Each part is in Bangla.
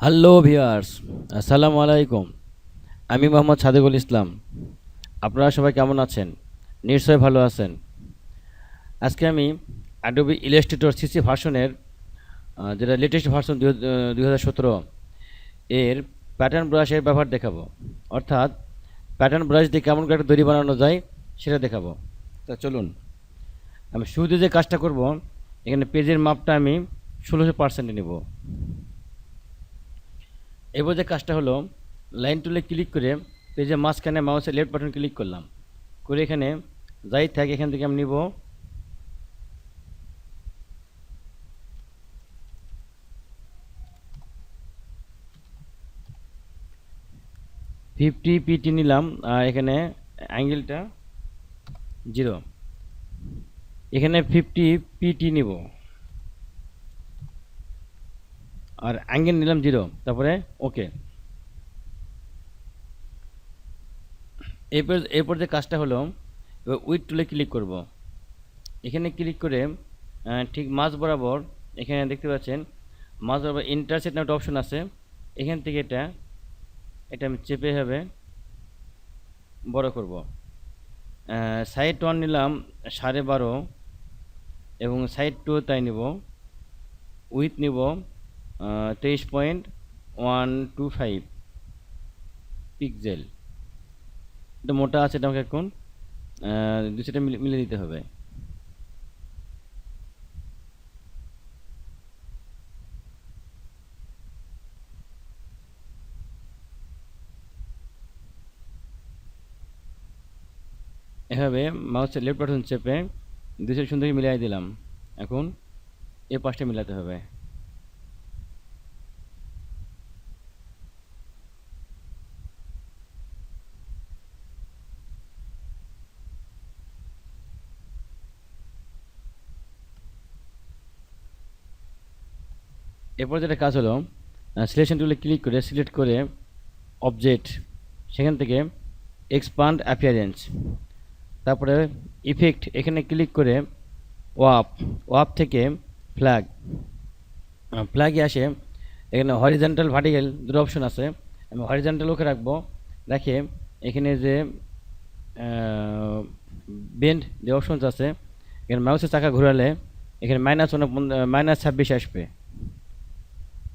হ্যালো ভিউয়ার্স, আসসালামু আলাইকুম। আমি মোহাম্মদ সাদেকুল ইসলাম। আপনারা সবাই কেমন আছেন? নিশ্চয়ই ভালো আছেন। আজকে আমি অ্যাডোবি ইলাস্ট্রেটর সিসি ভার্সনের যেটা লেটেস্ট ভার্সন 2017 এর প্যাটার্ন ব্রাশের ব্যবহার দেখাবো। অর্থাৎ প্যাটার্ন ব্রাশ দিয়ে কেমন করে একটা দড়ি বানানো যায় সেটা দেখাবো। তা চলুন, আমি শুরুতে যে কাজটা করব, এখানে পেজের মাপটা আমি 1600% নেব। এবার যে কাজটা হলো, লাইন টুলে ক্লিক করে পেজের মাঝখানে মাউসের লেফট বাটন ক্লিক করলাম, করে এখানে যাই থাকে এখান থেকে আমি নিব 50 পিটি নিলাম। আর এখানে অ্যাঙ্গেলটা 0, এখানে 50 পিটি নিব আর অ্যাঙ্গেল নিলাম 0, তারপরে ওকে। এরপর যে কাজটা হলো, এবার উইথ টুলে ক্লিক করব। এখানে ক্লিক করে ঠিক মাঝ বরাবর এখানে দেখতে পাচ্ছেন মাঝ বরাবর ইন্টারসেট নামে একটা অপশন আছে। এখান থেকে এটা এটা আমি চেপে হবে বড় করব। সাইড 1 নিলাম 12.5 এবং সাইড 2 তাই নিব। উইথ নিব 23.125 পিক্সেল। এটা মোটা আছে, এটা আমাকে এখন দুটোটা মিলে দিতে হবে। এভাবে মাউসের লেফট বাটন চেপে দুটো সুন্দর মিলাই দিলাম। এখন এই পাশটা মিলাতে হবে। এরপর যেটা কাজ হলো, সিলেকশন টুলে ক্লিক করে সিলেক্ট করে অবজেক্ট, সেখান থেকে এক্সপান্ড অ্যাপিয়ারেন্স, তারপরে ইফেক্ট, এখানে ক্লিক করে ওয়াপ, ওয়াপ থেকে ফ্ল্যাগ, ফ্ল্যাগে আসে এখানে হরিজন্টাল ভার্টিক্যাল দুটো অপশন আছে। আমি হরিজন্টাল ওকে রাখবো। রেখে এখানে যে বেন্ড যে অপশনস আছে, এখানে মাউসের চাকা ঘোরালে এখানে -26 আসবে।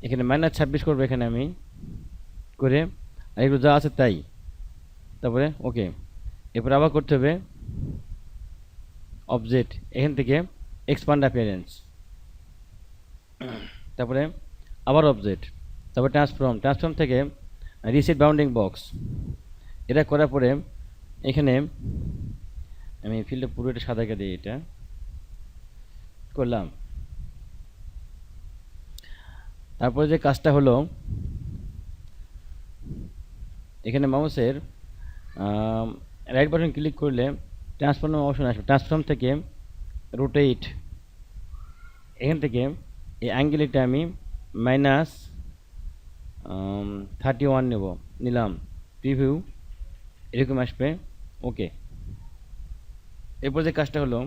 এখানে -26 করবো এখানে আমি করে, আর এগুলো যা আছে তাই। তারপরে ওকে। এরপর আবার করতে হবে অবজেক্ট, এখান থেকে এক্সপান্ড অ্যাপিয়ারেন্স, তারপরে আবার অবজেক্ট, তারপরে ট্রান্সফর্ম, ট্রান্সফর্ম থেকে রিসেট বাউন্ডিং বক্স। এটা করার পরে এখানে আমি ফিল্ডে পুরো এটা সাদা দিয়ে এটা করলাম। তারপরে যে কাজটা হলো, এখানে মাউসের রাইট বাটন ক্লিক করলে ট্রান্সফর্ম অপশন আসবে। ট্রান্সফর্ম থেকে রোটেট, এখান থেকে এই অ্যাঙ্গেলটা আমি -31 নিলাম। প্রিভিউ এরকম আসবে, ওকে। এরপর যে কাজটা হলো,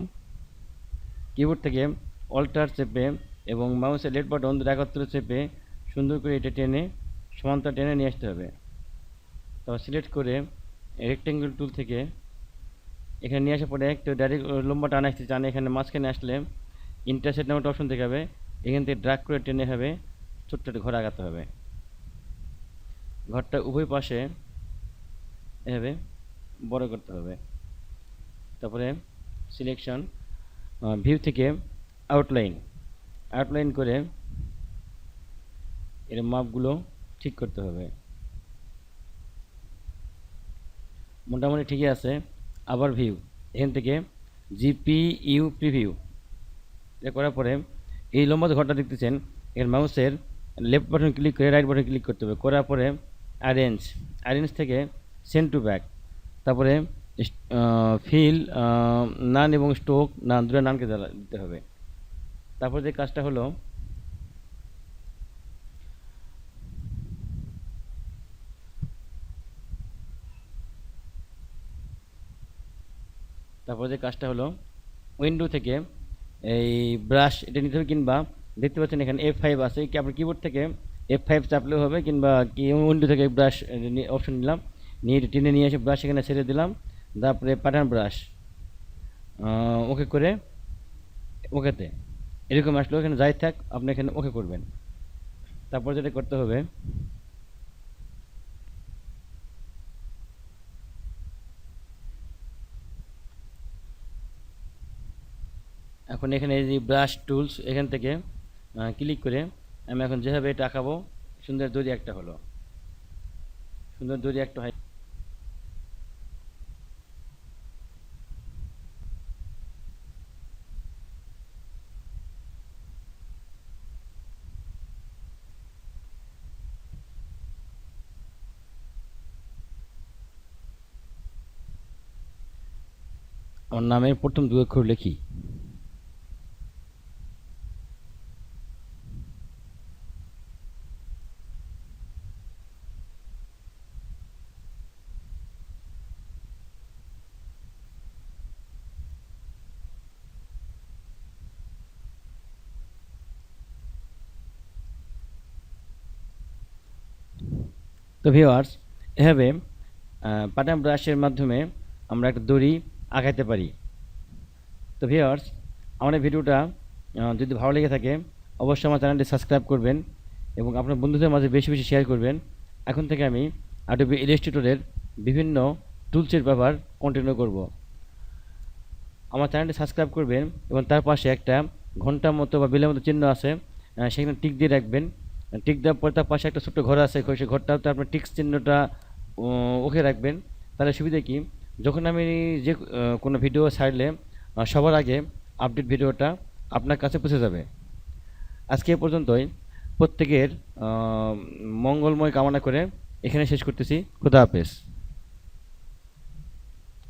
কিবোর্ড থেকে অল্টার চেপে এবং মাউসের লেফট বাটন একত্রে চেপে সুন্দর করে এটা টেনে সমান্তরাল টেনে নিয়ে আসতে হবে। তারপর সিলেক্ট করে রেক্টেঙ্গল টুল থেকে এখানে নিয়ে আসার পরে একটা ডাইরেক্ট লম্বা টান আসতে চান, এখানে মাঝখানে আসলে ইন্টারসেট নামে একটা অপশন দেখাবে। এখান থেকে ড্রাগ করে টেনে হবে ছোট্ট একটা ঘর আগাতে হবে। ঘরটা উভয় পাশে এভাবে বড় করতে হবে। তারপরে সিলেকশন, ভিউ থেকে আউটলাইন, আউটলাইন করে এর মাপগুলো ঠিক করতে হবে। মোটামুটি ঠিকই আছে। আবার ভিউ, এখান থেকে জিপিইউ প্রিভিউ, এটা করার পরে এই লম্বা যে ঘরটা দেখতেছেন, এর মাউসের লেফট বাটন ক্লিক করে রাইট বাটন ক্লিক করতে হবে। করার পরে অ্যারেঞ্জ, অ্যারেঞ্জ থেকে সেন্ড টু ব্যাক, তারপরে ফিল নান এবং স্টোক নান, দুটো নানকে দিতে হবে। তারপর যে কাজটা হলো, উইন্ডো থেকে এই ব্রাশ এটা নিতে হবে, কিংবা দেখতে পাচ্ছেন এখানে F5 আছে, কি আপনার কিবোর্ড থেকে F5 চাপলেও হবে, কিংবা কি উইন্ডো থেকে ব্রাশ অপশন নিলাম, নিয়ে টেনে নিয়ে এসে ব্রাশ এখানে ছেড়ে দিলাম, তারপরে প্যাটার্ন ব্রাশ ওকে করে ওকেতে এরকম আসলো। এখানে যাই থাক আপনি এখানে ওকে করবেন। তারপর যেটা করতে হবে, এখন এখানে এই যে ব্রাশ টুলস এখান থেকে ক্লিক করে আমি এখন যেভাবে এটা আঁকাবো, সুন্দর দড়ি একটা হলো, সুন্দর দড়ি একটা হয়। আমার নামের প্রথম দু অক্ষর লিখি। তো ভিউয়ার্স, এভাবে পাটাম ব্রাশের মাধ্যমে আমরা একটা দড়ি আঁকাতে পারি। তো ভিউয়ার্স, আমার এই ভিডিওটা যদি ভালো লেগে থাকে অবশ্যই আমার চ্যানেলটি সাবস্ক্রাইব করবেন এবং আপনার বন্ধুদের মাঝে বেশি বেশি শেয়ার করবেন। এখন থেকে আমি অ্যাডোবি ইলাস্ট্রেটরের বিভিন্ন টুলসের ব্যবহার কন্টিনিউ করব। আমার চ্যানেলটি সাবস্ক্রাইব করবেন এবং তার পাশে একটা ঘন্টার মতো বা বেলের মতো চিহ্ন আছে, সেখানে টিক দিয়ে রাখবেন। টিক দেওয়ার পর তার পাশে একটা ছোট্ট ঘর আছে, সেই ঘরটাতে আপনার টিক্স চিহ্নটা ওকে রাখবেন। তাহলে সুবিধা কি, যখন আমি যে কোনো ভিডিও ছাড়লে সবার আগে আপডেট ভিডিওটা আপনার কাছে পৌঁছে যাবে। আজকে এ পর্যন্তই। প্রত্যেকের মঙ্গলময় কামনা করে এখানে শেষ করতেছি। খুদা হাফেজ।